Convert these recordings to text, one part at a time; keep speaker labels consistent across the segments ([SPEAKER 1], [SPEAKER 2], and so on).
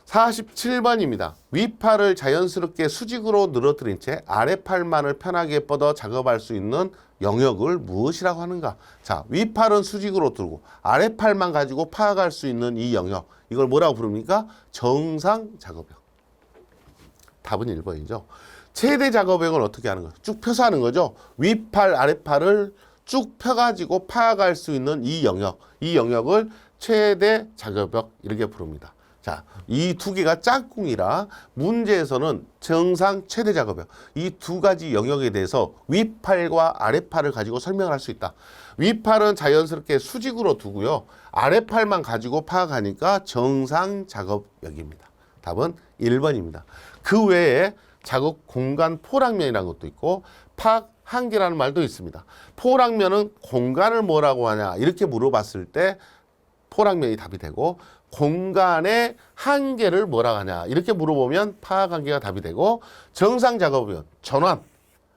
[SPEAKER 1] (47번입니다) 윗팔을 자연스럽게 수직으로 늘어뜨린 채 아랫팔만을 편하게 뻗어 작업할 수 있는 영역을 무엇이라고 하는가? 자, 윗팔은 수직으로 들고 아랫팔만 가지고 파악할 수 있는 이 영역, 이걸 뭐라고 부릅니까? 정상 작업형. 답은 1번이죠. 최대 작업형을 어떻게 하는 거예요? 쭉 펴서 하는 거죠. 윗팔, 아랫팔을 쭉 펴가지고 파악할 수 있는 이 영역, 이 영역을 최대 작업형 이렇게 부릅니다. 자, 이 두 개가 짝꿍이라 문제에서는 정상 최대 작업형, 이 두 가지 영역에 대해서 윗팔과 아랫팔을 가지고 설명을 할 수 있다. 윗팔은 자연스럽게 수직으로 두고요. 아랫팔만 가지고 파악하니까 정상 작업형입니다. 답은 1번입니다. 그 외에 작업 공간 포랑면이라는 것도 있고 파악 한계라는 말도 있습니다. 포랑면은 공간을 뭐라고 하냐 이렇게 물어봤을 때 포랑면이 답이 되고, 공간의 한계를 뭐라고 하냐 이렇게 물어보면 파악 한계가 답이 되고, 정상 작업은 전환,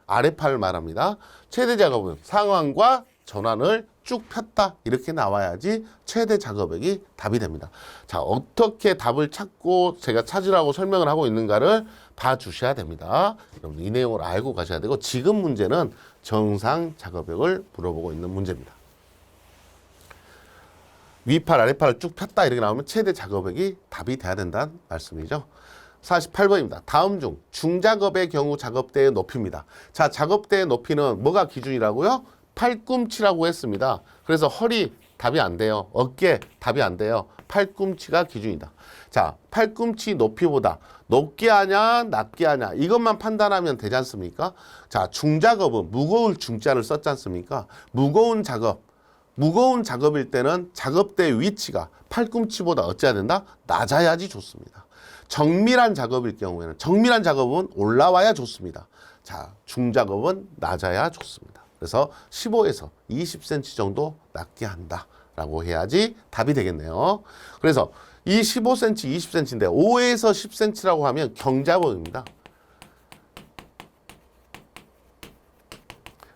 [SPEAKER 1] 아랫팔을 말합니다. 최대 작업은 상완과 전환을 쭉 폈다 이렇게 나와야지 최대 작업액이 답이 됩니다. 자, 어떻게 답을 찾고 제가 찾으라고 설명을 하고 있는가를 봐주셔야 됩니다. 여러분 이 내용을 알고 가셔야 되고, 지금 문제는 정상 작업액을 물어보고 있는 문제입니다. 윗팔, 아랫팔을 쭉 폈다 이렇게 나오면 최대 작업액이 답이 돼야 된다는 말씀이죠. 48번입니다. 다음 중 중작업의 경우 작업대의 높이입니다. 자, 작업대의 높이는 뭐가 기준이라고요? 팔꿈치라고 했습니다. 그래서 허리 답이 안 돼요. 어깨 답이 안 돼요. 팔꿈치가 기준이다. 자, 팔꿈치 높이보다 높게 하냐 낮게 하냐 이것만 판단하면 되지 않습니까? 자, 중작업은 무거울 중자를 썼지 않습니까? 무거운 작업일 때는 작업대의 위치가 팔꿈치보다 어찌해야 된다? 낮아야지 좋습니다. 정밀한 작업일 경우에는, 정밀한 작업은 올라와야 좋습니다. 자, 중작업은 낮아야 좋습니다. 그래서 15에서 20cm 정도 낮게 한다라고 해야지 답이 되겠네요. 그래서 이 15cm, 20cm인데 5에서 10cm라고 하면 경작업입니다.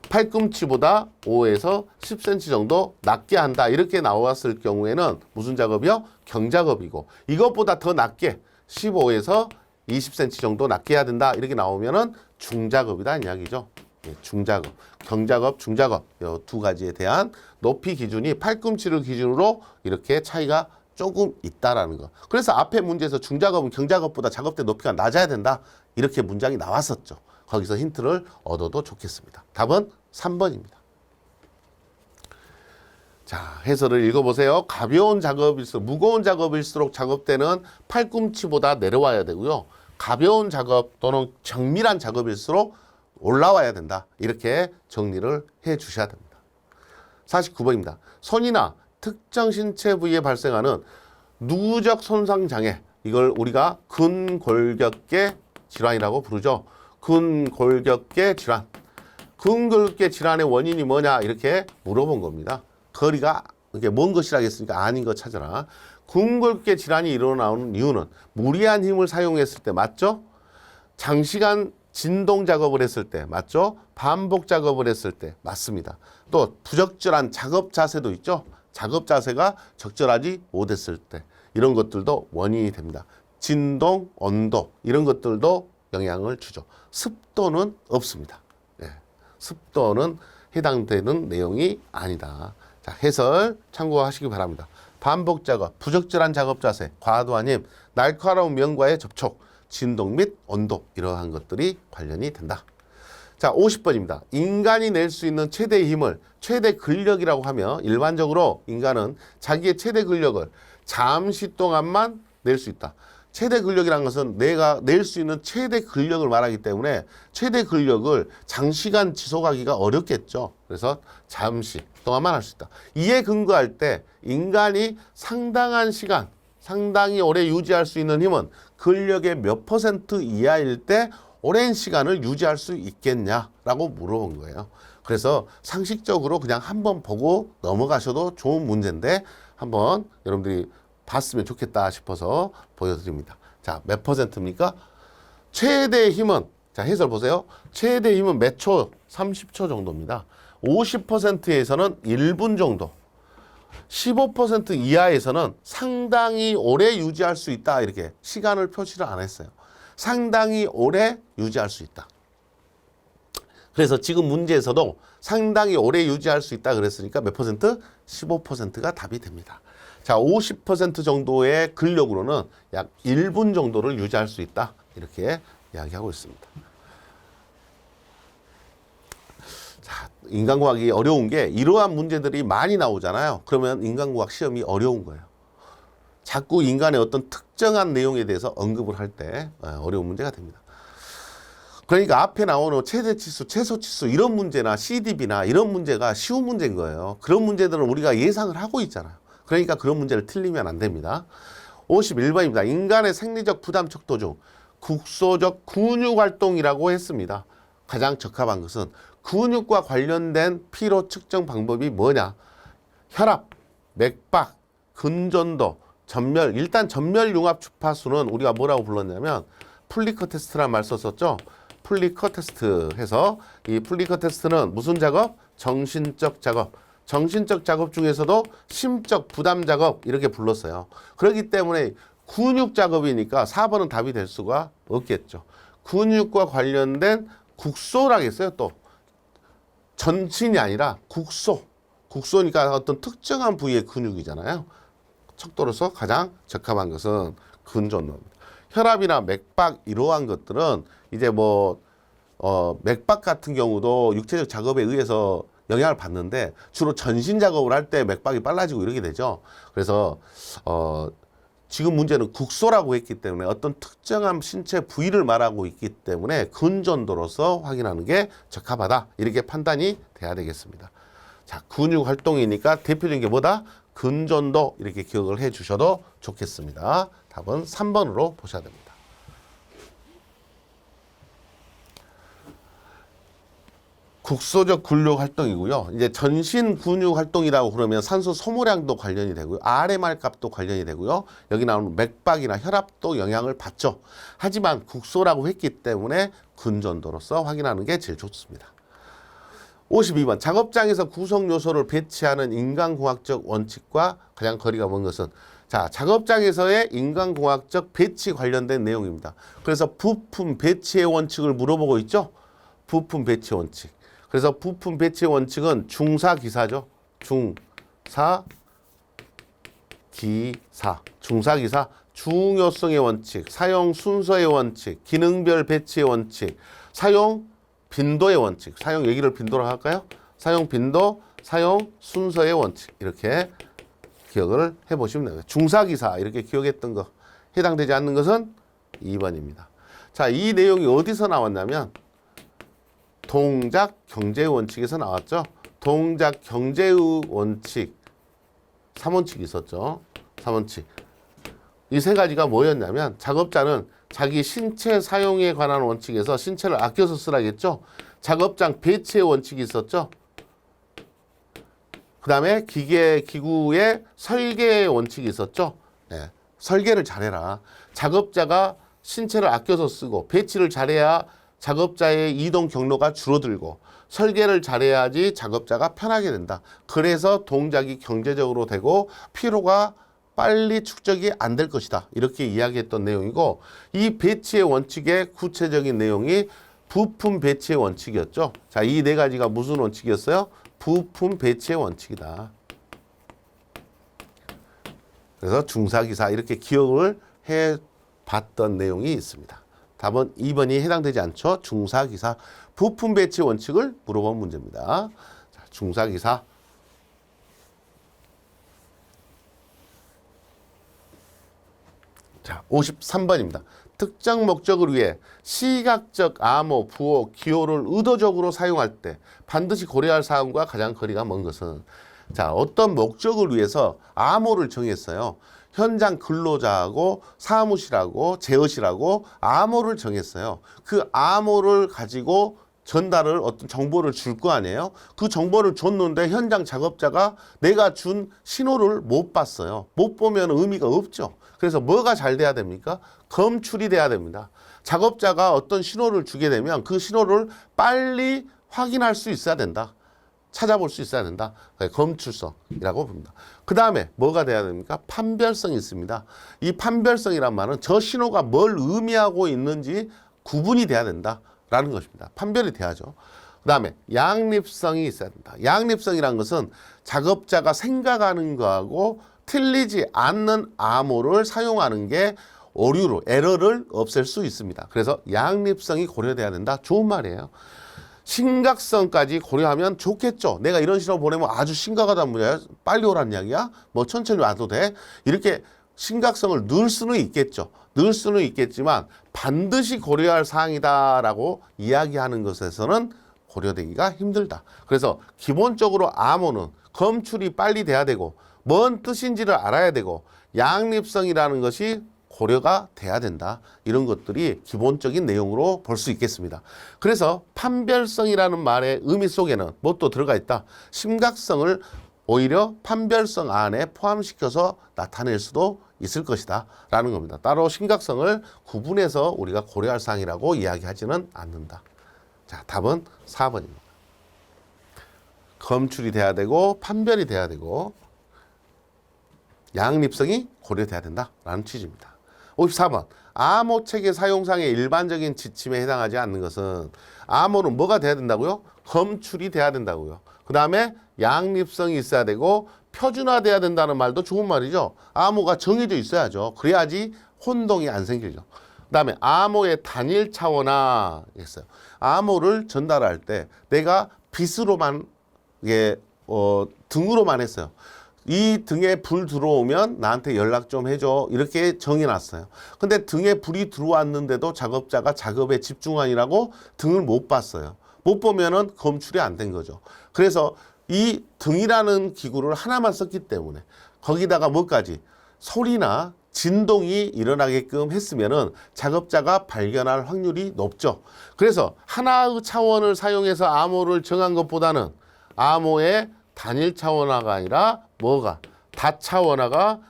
[SPEAKER 1] 팔꿈치보다 5에서 10cm 정도 낮게 한다 이렇게 나왔을 경우에는 무슨 작업이요? 경작업이고, 이것보다 더 낮게 15에서 20cm 정도 낮게 해야 된다 이렇게 나오면은 중작업이다 이야기죠. 예, 중작업, 경작업, 중작업 이 두 가지에 대한 높이 기준이 팔꿈치를 기준으로 이렇게 차이가 조금 있다라는 거. 그래서 앞에 문제에서 중작업은 경작업보다 작업대 높이가 낮아야 된다 이렇게 문장이 나왔었죠. 거기서 힌트를 얻어도 좋겠습니다. 답은 3번입니다. 자, 해설을 읽어보세요. 가벼운 작업일수록, 무거운 작업일수록 작업대는 팔꿈치보다 내려와야 되고요. 가벼운 작업 또는 정밀한 작업일수록 올라와야 된다. 이렇게 정리를 해 주셔야 됩니다. 49번입니다. 손이나 특정 신체 부위에 발생하는 누적 손상 장애, 이걸 우리가 근골격계 질환이라고 부르죠. 근골격계 질환. 근골격계 질환의 원인이 뭐냐 이렇게 물어본 겁니다. 거리가 이게 먼 것이라 했으니까 아닌 거 찾아라. 근골격계 질환이 일어나는 이유는 무리한 힘을 사용했을 때 맞죠? 장시간 진동 작업을 했을 때 맞죠? 반복 작업을 했을 때 맞습니다. 또 부적절한 작업 자세도 있죠. 작업 자세가 적절하지 못했을 때 이런 것들도 원인이 됩니다. 진동, 온도 이런 것들도 영향을 주죠. 습도는 없습니다. 예, 습도는 해당되는 내용이 아니다. 자, 해설 참고하시기 바랍니다. 반복 작업, 부적절한 작업 자세, 과도한 힘, 날카로운 면과의 접촉, 진동 및 온도 이러한 것들이 관련이 된다. 자, 50번입니다. 인간이 낼 수 있는 최대 힘을 최대 근력이라고 하며, 일반적으로 인간은 자기의 최대 근력을 잠시 동안만 낼 수 있다. 최대 근력이라는 것은 내가 낼 수 있는 최대 근력을 말하기 때문에 최대 근력을 장시간 지속하기가 어렵겠죠. 그래서 잠시 동안만 할 수 있다. 이에 근거할 때 인간이 상당한 시간, 상당히 오래 유지할 수 있는 힘은 근력의 몇 % 이하일 때 오랜 시간을 유지할 수 있겠냐라고 물어본 거예요. 그래서 상식적으로 그냥 한번 보고 넘어가셔도 좋은 문제인데 한번 여러분들이 봤으면 좋겠다 싶어서 보여드립니다. 자, 몇 %입니까? 최대 힘은, 자, 해설 보세요. 최대 힘은 몇 초? 30초 정도입니다. 50%에서는 1분 정도, 15% 이하에서는 상당히 오래 유지할 수 있다. 이렇게 시간을 표시를 안 했어요. 상당히 오래 유지할 수 있다. 그래서 지금 문제에서도 상당히 오래 유지할 수 있다 그랬으니까 몇 퍼센트? 15%가 답이 됩니다. 자, 50% 정도의 근력으로는 약 1분 정도를 유지할 수 있다. 이렇게 이야기하고 있습니다. 자, 인간과학이 어려운 게 이러한 문제들이 많이 나오잖아요. 그러면 인간과학 시험이 어려운 거예요. 자꾸 인간의 어떤 특정한 내용에 대해서 언급을 할 때 어려운 문제가 됩니다. 그러니까 앞에 나오는 최대치수, 최소치수 이런 문제나 CDB나 이런 문제가 쉬운 문제인 거예요. 그런 문제들은 우리가 예상을 하고 있잖아요. 그러니까 그런 문제를 틀리면 안 됩니다. 51번입니다. 인간의 생리적 부담 척도 중 국소적 근육활동이라고 했습니다. 가장 적합한 것은 근육과 관련된 피로 측정 방법이 뭐냐? 혈압, 맥박, 근전도, 전멸. 일단 전멸 융합 주파수는 우리가 뭐라고 불렀냐면 플리커 테스트란 말 썼었죠. 플리커 테스트 해서 이 플리커 테스트는 무슨 작업? 정신적 작업. 정신적 작업 중에서도 심적 부담 작업 이렇게 불렀어요. 그렇기 때문에 근육 작업이니까 4번은 답이 될 수가 없겠죠. 근육과 관련된 국소라고 했어요. 또 전신이 아니라 국소. 국소니까 어떤 특정한 부위의 근육이잖아요. 척도로서 가장 적합한 것은 근전도입니다. 혈압이나 맥박 이러한 것들은 이제 맥박 같은 경우도 육체적 작업에 의해서 영향을 받는데 주로 전신 작업을 할 때 맥박이 빨라지고 이렇게 되죠. 그래서 지금 문제는 국소라고 했기 때문에 어떤 특정한 신체 부위를 말하고 있기 때문에 근전도로서 확인하는 게 적합하다. 이렇게 판단이 돼야 되겠습니다. 자, 근육 활동이니까 대표적인 게 뭐다? 근전도 이렇게 기억을 해 주셔도 좋겠습니다. 답은 3번으로 보셔야 됩니다. 국소적 근력 활동이고요. 이제 전신 근육 활동이라고 그러면 산소 소모량도 관련이 되고요. RMR 값도 관련이 되고요. 여기 나오는 맥박이나 혈압도 영향을 받죠. 하지만 국소라고 했기 때문에 근전도로서 확인하는 게 제일 좋습니다. 52번 작업장에서 구성 요소를 배치하는 인간공학적 원칙과 가장 거리가 먼 것은 자, 작업장에서의 인간공학적 배치 관련된 내용입니다. 그래서 부품 배치의 원칙을 물어보고 있죠. 부품 배치 원칙. 그래서 부품 배치 원칙은 중사기사죠. 중사기사. 중요성의 원칙, 사용 순서의 원칙, 기능별 배치의 원칙, 사용 빈도의 원칙. 사용 얘기를 빈도로 할까요? 사용 빈도, 사용 순서의 원칙. 이렇게 기억을 해보시면 됩니다. 중사기사 이렇게 기억했던 거 해당되지 않는 것은 2번입니다. 자, 이 내용이 어디서 나왔냐면 동작 경제의 원칙에서 나왔죠. 동작 경제의 원칙 3원칙이 있었죠. 3원칙. 이 세 가지가 뭐였냐면 작업자는 자기 신체 사용에 관한 원칙에서 신체를 아껴서 쓰라겠죠. 작업장 배치의 원칙이 있었죠. 그 다음에 기구의 설계의 원칙이 있었죠. 네, 설계를 잘해라. 작업자가 신체를 아껴서 쓰고 배치를 잘해야 작업자의 이동 경로가 줄어들고 설계를 잘해야지 작업자가 편하게 된다. 그래서 동작이 경제적으로 되고 피로가 빨리 축적이 안 될 것이다. 이렇게 이야기했던 내용이고 이 배치의 원칙의 구체적인 내용이 부품 배치의 원칙이었죠. 자, 이 네 가지가 무슨 원칙이었어요? 부품 배치의 원칙이다. 그래서 중사기사 이렇게 기억을 해봤던 내용이 있습니다. 답은 2번이 해당되지 않죠. 중사기사 부품 배치 원칙을 물어본 문제입니다. 자, 중사기사. 자, 53번입니다. 특정 목적을 위해 시각적 암호, 부호, 기호를 의도적으로 사용할 때 반드시 고려할 사항과 가장 거리가 먼 것은 자, 어떤 목적을 위해서 암호를 정했어요. 현장 근로자하고 사무실하고 제어실하고 암호를 정했어요. 그 암호를 가지고 전달을 어떤 정보를 줄 거 아니에요. 그 정보를 줬는데 현장 작업자가 내가 준 신호를 못 봤어요. 못 보면 의미가 없죠. 그래서 뭐가 잘 돼야 됩니까? 검출이 돼야 됩니다. 작업자가 어떤 신호를 주게 되면 그 신호를 빨리 확인할 수 있어야 된다. 찾아볼 수 있어야 된다. 검출성이라고 봅니다. 그 다음에 뭐가 돼야 됩니까? 판별성이 있습니다. 이 판별성이란 말은 저 신호가 뭘 의미하고 있는지 구분이 돼야 된다라는 것입니다. 판별이 돼야죠. 그 다음에 양립성이 있어야 된다. 양립성이란 것은 작업자가 생각하는 거하고 틀리지 않는 암호를 사용하는 게 오류로 에러를 없앨 수 있습니다. 그래서 양립성이 고려돼야 된다. 좋은 말이에요. 심각성까지 고려하면 좋겠죠. 내가 이런 신호 보내면 아주 심각하단 말이야. 빨리 오라는 이야기야. 뭐 천천히 와도 돼. 이렇게 심각성을 넣을 수는 있겠죠. 넣을 수는 있겠지만 반드시 고려할 사항이다라고 이야기하는 것에서는 고려되기가 힘들다. 그래서 기본적으로 암호는 검출이 빨리 돼야 되고 뭔 뜻인지를 알아야 되고 양립성이라는 것이 고려가 돼야 된다. 이런 것들이 기본적인 내용으로 볼 수 있겠습니다. 그래서 판별성이라는 말의 의미 속에는 뭐 또 들어가 있다. 심각성을 오히려 판별성 안에 포함시켜서 나타낼 수도 있을 것이다 라는 겁니다. 따로 심각성을 구분해서 우리가 고려할 사항이라고 이야기하지는 않는다. 자, 답은 4번입니다. 검출이 돼야 되고 판별이 돼야 되고 양립성이 고려돼야 된다라는 취지입니다. 54번. 암호체계 사용상의 일반적인 지침에 해당하지 않는 것은 암호는 뭐가 돼야 된다고요? 검출이 돼야 된다고요. 그 다음에 양립성이 있어야 되고 표준화돼야 된다는 말도 좋은 말이죠. 암호가 정해져 있어야죠. 그래야지 혼동이 안 생기죠. 그 다음에 암호의 단일 차원화 했어요. 암호를 전달할 때 내가 빗으로만 이게 등으로만 했어요. 이 등에 불 들어오면 나한테 연락 좀 해줘. 이렇게 정해놨어요. 근데 등에 불이 들어왔는데도 작업자가 작업에 집중하느라고 등을 못 봤어요. 못 보면은 검출이 안 된 거죠. 그래서 이 등이라는 기구를 하나만 썼기 때문에 거기다가 뭐까지 소리나 진동이 일어나게끔 했으면은 작업자가 발견할 확률이 높죠. 그래서 하나의 차원을 사용해서 암호를 정한 것보다는 암호의 단일 차원화가 아니라 뭐가? 다차원화가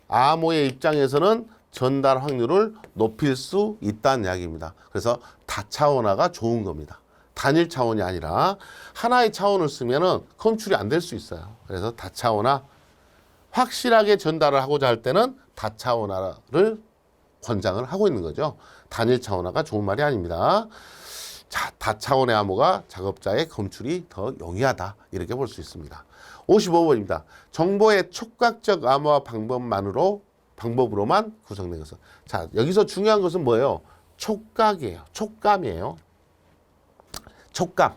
[SPEAKER 1] 암호의 입장에서는 전달 확률을 높일 수 있다는 이야기입니다. 그래서 다차원화가 좋은 겁니다. 단일 차원이 아니라 하나의 차원을 쓰면은 검출이 안 될 수 있어요. 그래서 다차원화 확실하게 전달을 하고자 할 때는 다차원화를 권장을 하고 있는 거죠. 단일 차원화가 좋은 말이 아닙니다. 자, 다차원의 암호가 작업자의 검출이 더 용이하다. 이렇게 볼 수 있습니다. 55번입니다. 정보의 촉각적 암호화 방법으로만 구성된 것은. 자, 여기서 중요한 것은 뭐예요? 촉각이에요. 촉감이에요. 촉감.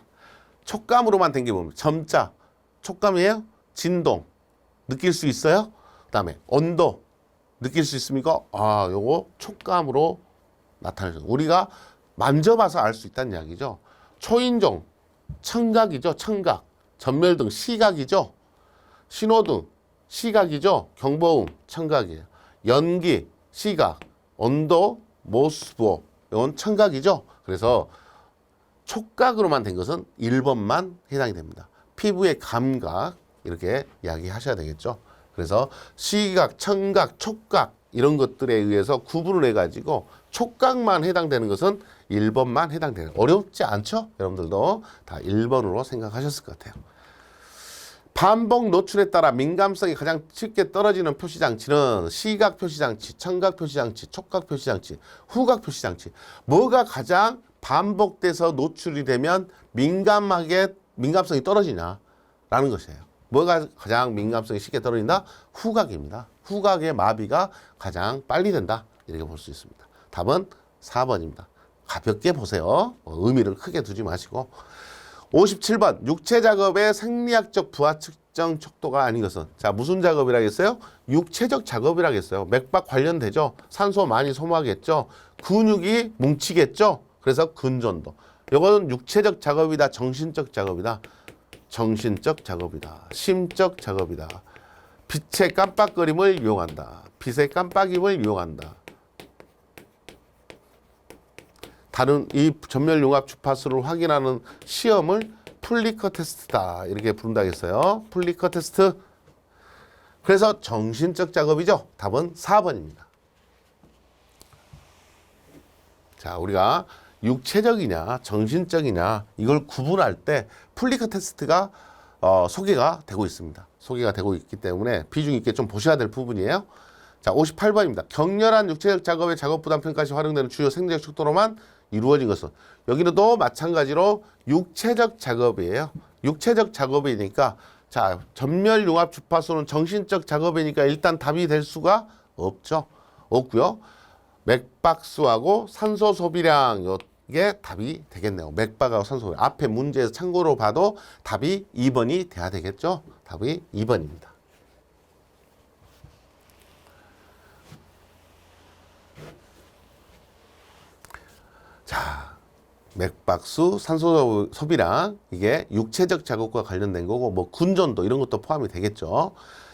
[SPEAKER 1] 촉감으로만 된 게 뭡니까? 점자. 촉감이에요? 진동. 느낄 수 있어요? 그 다음에 온도. 느낄 수 있습니까? 아, 요거 촉감으로 나타내죠. 우리가 만져봐서 알 수 있다는 이야기죠. 초인종, 청각이죠. 청각. 전멸등, 시각이죠. 신호등, 시각이죠. 경보음, 청각이에요. 연기, 시각. 온도, 모스보. 이건 청각이죠. 그래서 촉각으로만 된 것은 1번만 해당이 됩니다. 피부의 감각 이렇게 이야기하셔야 되겠죠. 그래서 시각, 청각, 촉각 이런 것들에 의해서 구분을 해가지고 촉각만 해당되는 것은 1번만 해당되는. 어렵지 않죠? 여러분들도 다 1번으로 생각하셨을 것 같아요. 반복 노출에 따라 민감성이 가장 쉽게 떨어지는 표시장치는 시각 표시장치, 청각 표시장치, 촉각 표시장치, 후각 표시장치. 뭐가 가장 반복돼서 노출이 되면 민감성이 떨어지냐라는 것이에요. 뭐가 가장 민감성이 쉽게 떨어진다? 후각입니다. 후각의 마비가 가장 빨리 된다. 이렇게 볼 수 있습니다. 답은 4번입니다. 가볍게 보세요. 의미를 크게 두지 마시고. 57번. 육체 작업의 생리학적 부하 측정 척도가 아닌 것은. 자, 무슨 작업이라겠어요? 육체적 작업이라겠어요. 맥박 관련되죠. 산소 많이 소모하겠죠. 근육이 뭉치겠죠. 그래서 근전도. 이거는 육체적 작업이다. 정신적 작업이다. 정신적 작업이다. 심적 작업이다. 빛의 깜빡거림을 이용한다. 빛의 깜빡임을 이용한다. 다른 이 전멸융합 주파수를 확인하는 시험을 플리커 테스트다. 이렇게 부른다 했어요. 플리커 테스트. 그래서 정신적 작업이죠. 답은 4번입니다. 자, 우리가 육체적이냐 정신적이냐 이걸 구분할 때 플리커 테스트가 소개가 되고 있습니다. 소개가 되고 있기 때문에 비중 있게 좀 보셔야 될 부분이에요. 자, 58번입니다. 격렬한 육체적 작업의 작업 부담 평가 시 활용되는 주요 생리적 척도로만 이루어진 것은, 여기는 또 마찬가지로 육체적 작업이에요. 육체적 작업이니까 자, 전멸 융합 주파수는 정신적 작업이니까 일단 답이 될 수가 없죠. 없고요. 맥박수하고 산소 소비량, 이게 답이 되겠네요. 맥박하고 산소 소비량. 앞에 문제에서 참고로 봐도 답이 2번이 돼야 되겠죠. 답이 2번입니다. 자, 맥박수, 산소 소비량, 이게 육체적 작업과 관련된 거고, 뭐 군전도 이런 것도 포함이 되겠죠.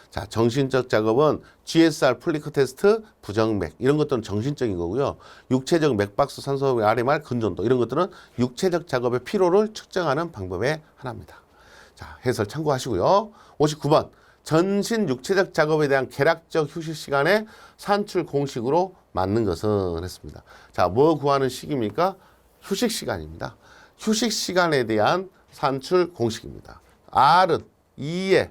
[SPEAKER 1] 자, 정신적 작업은 GSR, 플리커 테스트, 부정맥 이런 것들은 정신적인 거고요. 육체적 맥박수, 산소 소비량, RMR, 근전도 이런 것들은 육체적 작업의 피로를 측정하는 방법의 하나입니다. 자, 해설 참고하시고요. 59번. 전신 육체적 작업에 대한 계략적 휴식 시간의 산출 공식으로 맞는 것은 했습니다. 자, 뭐 구하는 식입니까? 휴식 시간입니다. 휴식 시간에 대한 산출 공식입니다. R은 2에,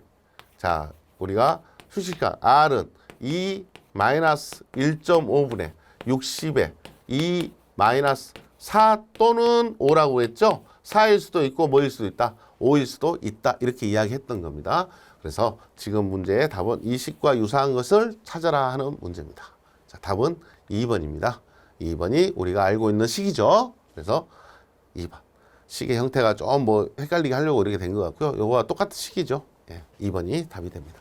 [SPEAKER 1] 자, 우리가 휴식 시간 R은 2 마이너스 1.5분의 60에 2 마이너스 4 또는 5라고 했죠? 4일 수도 있고 뭐일 수도 있다. 5일 수도 있다. 이렇게 이야기했던 겁니다. 그래서 지금 문제의 답은 이 식과 유사한 것을 찾아라 하는 문제입니다. 자, 답은 2번입니다. 2번이 우리가 알고 있는 식이죠. 그래서 2번. 식의 형태가 좀 뭐 헷갈리게 하려고 이렇게 된 것 같고요. 요거와 똑같은 식이죠. 예, 2번이 답이 됩니다.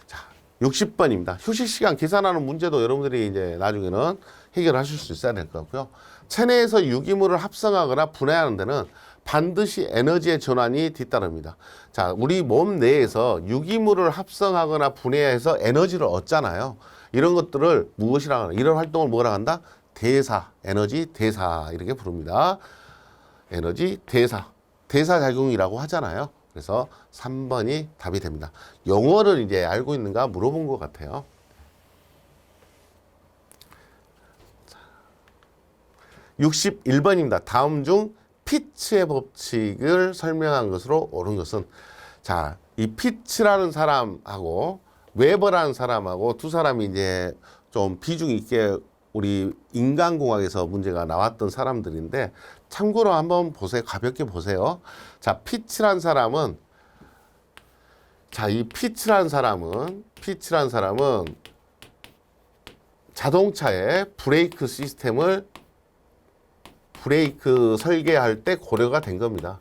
[SPEAKER 1] 자, 60번입니다. 휴식 시간 계산하는 문제도 여러분들이 이제 나중에는 해결하실 수 있어야 될 것 같고요. 체내에서 유기물을 합성하거나 분해하는 데는 반드시 에너지의 전환이 뒤따릅니다. 자, 우리 몸 내에서 유기물을 합성하거나 분해해서 에너지를 얻잖아요. 이런 것들을 무엇이라고 하나? 이런 활동을 뭐라 한다? 대사, 에너지 대사 이렇게 부릅니다. 에너지 대사, 대사작용이라고 하잖아요. 그래서 3번이 답이 됩니다. 영어를 이제 알고 있는가 물어본 것 같아요. 61번입니다. 다음 중 피츠의 법칙을 설명한 것으로 옳은 것은, 자, 이 피츠라는 사람하고 웨버라는 사람하고 두 사람이 이제 좀 비중 있게 우리 인간공학에서 문제가 나왔던 사람들인데 참고로 한번 보세요. 가볍게 보세요. 자, 피츠라는 사람은, 자, 이 피츠라는 사람은 자동차의 브레이크 시스템을 브레이크 설계할 때 고려가 된 겁니다.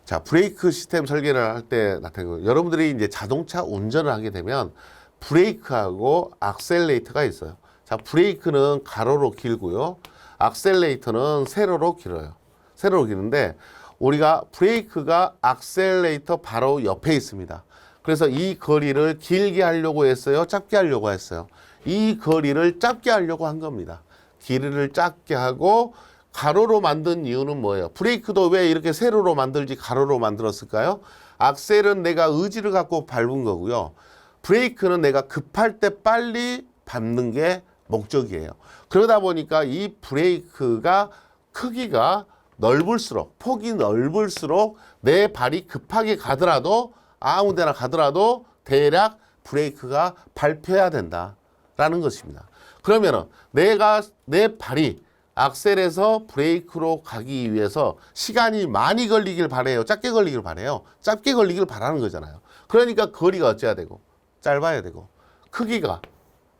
[SPEAKER 1] 자, 브레이크 시스템 설계를 할 때 나타난 거예요. 여러분들이 이제 자동차 운전을 하게 되면 브레이크하고 악셀레이터가 있어요. 자, 브레이크는 가로로 길고요. 악셀레이터는 세로로 길어요. 세로로 기는데 우리가 브레이크가 악셀레이터 바로 옆에 있습니다. 그래서 이 거리를 길게 하려고 했어요? 짧게 하려고 했어요? 이 거리를 짧게 하려고 한 겁니다. 길이를 짧게 하고 가로로 만든 이유는 뭐예요? 브레이크도 왜 이렇게 세로로 만들지 가로로 만들었을까요? 악셀은 내가 의지를 갖고 밟은 거고요. 브레이크는 내가 급할 때 빨리 밟는 게 목적이에요. 그러다 보니까 이 브레이크가 크기가 넓을수록, 폭이 넓을수록 내 발이 급하게 가더라도 아무 데나 가더라도 대략 브레이크가 밟혀야 된다라는 것입니다. 그러면은 내가 내 발이 악셀에서 브레이크로 가기 위해서 시간이 많이 걸리길 바래요? 짧게 걸리길 바래요? 짧게 걸리길 바라는 거잖아요. 그러니까 거리가 어째야 되고 짧아야 되고 크기가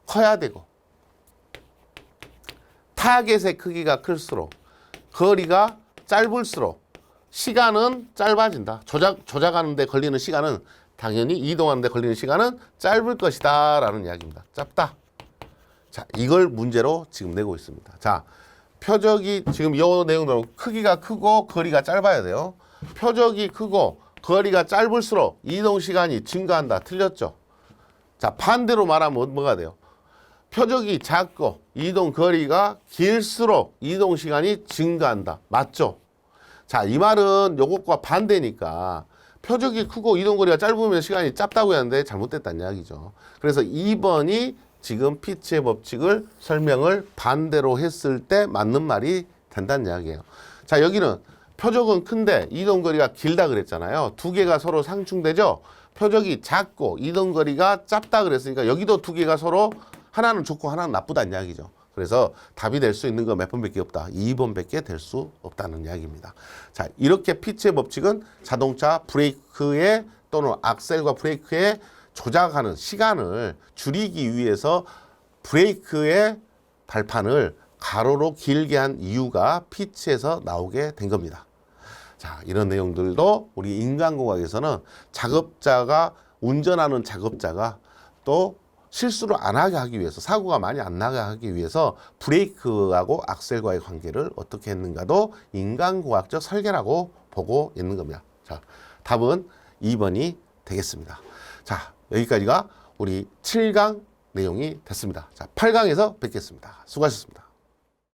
[SPEAKER 1] 커야 되고 타겟의 크기가 클수록 거리가 짧을수록 시간은 짧아진다. 조작하는 데 걸리는 시간은 당연히 이동하는 데 걸리는 시간은 짧을 것이다 라는 이야기입니다. 짧다. 자, 이걸 문제로 지금 내고 있습니다. 자, 표적이 지금 이 내용대로 크기가 크고 거리가 짧아야 돼요. 표적이 크고 거리가 짧을수록 이동 시간이 증가한다. 틀렸죠? 자, 반대로 말하면 뭐가 돼요? 표적이 작고 이동 거리가 길수록 이동 시간이 증가한다. 맞죠? 자, 이 말은 요것과 반대니까 표적이 크고 이동 거리가 짧으면 시간이 짧다고 했는데 잘못됐다는 이야기죠. 그래서 2번이 지금 피츠의 법칙을 설명을 반대로 했을 때 맞는 말이 된다는 이야기예요. 자, 여기는 표적은 큰데 이동거리가 길다 그랬잖아요. 두 개가 서로 상충되죠. 표적이 작고 이동거리가 짧다 그랬으니까 여기도 두 개가 서로 하나는 좋고 하나는 나쁘다는 이야기죠. 그래서 답이 될 수 있는 건 몇 번밖에 없다. 2번밖에 될 수 없다는 이야기입니다. 자, 이렇게 피츠의 법칙은 자동차 브레이크에 또는 악셀과 브레이크에 조작하는 시간을 줄이기 위해서 브레이크의 발판을 가로로 길게 한 이유가 피츠에서 나오게 된 겁니다. 자, 이런 내용들도 우리 인간공학에서는 작업자가 운전하는 작업자가 또 실수를 안 하게 하기 위해서 사고가 많이 안 나게 하기 위해서 브레이크하고 악셀과의 관계를 어떻게 했는가도 인간공학적 설계라고 보고 있는 겁니다. 자, 답은 2번이 되겠습니다. 자, 여기까지가 우리 7강 내용이 됐습니다. 자, 8강에서 뵙겠습니다. 수고하셨습니다.